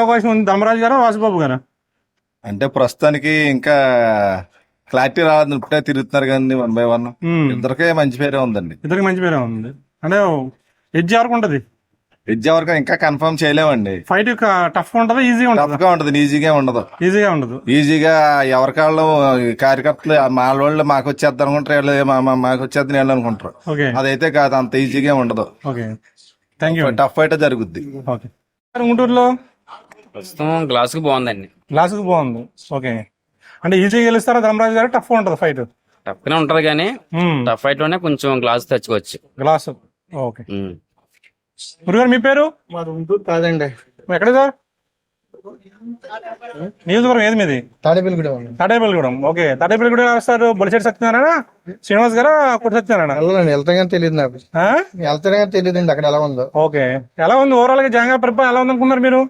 అవకాశం ఉంది ధర్మరాజు గారు వాసుబాబు గారు? అంటే ప్రస్తుతానికి ఇంకా క్లారిటీ రాలేదు, ఇప్పుడే తిరుగుతున్నారు కానీ 1 by 1 ఇద్దరికే మంచి పేరే ఉందండి. ఇద్దరికి మంచి పేరే ఉంది. అంటే ఎడ్జ్ ఎవరికి ఉంటది? విద్య వరకు ఇంకా కన్ఫర్మ్ చేయలేమండి. ఫైట్ టఫ్ ఉంటదా, ఈజీగా టఫ్ ఉంటదా? గా ఉంటది, ఈజీగా ఉండదు. ఈజీగా ఉండదు. ఈజీగా ఎవరికాళ్ళు కార్యకర్తలు మా వాళ్ళు మాకు వచ్చేద్దాం అనుకుంటారు, మాకు వచ్చేద్దాం వీళ్ళు అనుకుంటారు. ఓకే అదైతే కాదు, అంత ఈజీగా ఉండదు. Okay, thank you. టఫ్ అయితే జరుగుద్ది. ఓకే. గుంటూరులో ప్రస్తుతం గ్లాసుకు బాగుందండి. గ్లాసుకు బాగుంది. ఓకే, అంటే ఈజీగా గెలుస్తారా ధర్మరాజు గారు? టఫ్ ఉంటది ఫైట్? టఫ్ గానే ఉంటది కానీ టఫ్ ఫైట్ లోనే కొంచెం గ్లాస్ తెచ్చుకోవచ్చు. గ్లాసు. ఓకే. గురుగారు మీ పేరు? మాది గుంటూరు కాదండి, ఎక్కడ సార్? నియోజకవర్గం ఏది మీది? తాడేపల్లిగూడెం. తాడేపల్లిగూడెం. ఓకే, తాడేపల్లిగూడెం వస్తారు. బొలిశెట్టి సత్యనారాయణ, శ్రీనివాస్ గారా, కొట్టి సత్యనారాయణ? వెళ్ళండి, వెళ్తా కానీ తెలియదు నాకు. వెళ్తానే కానీ తెలియదండి అక్కడ ఎలా ఉందో. ఓకే, ఎలా ఉంది ఓవరాల్ గా జగన్ పరిపాలన ఎలా ఉంది అనుకున్నారు మీరు?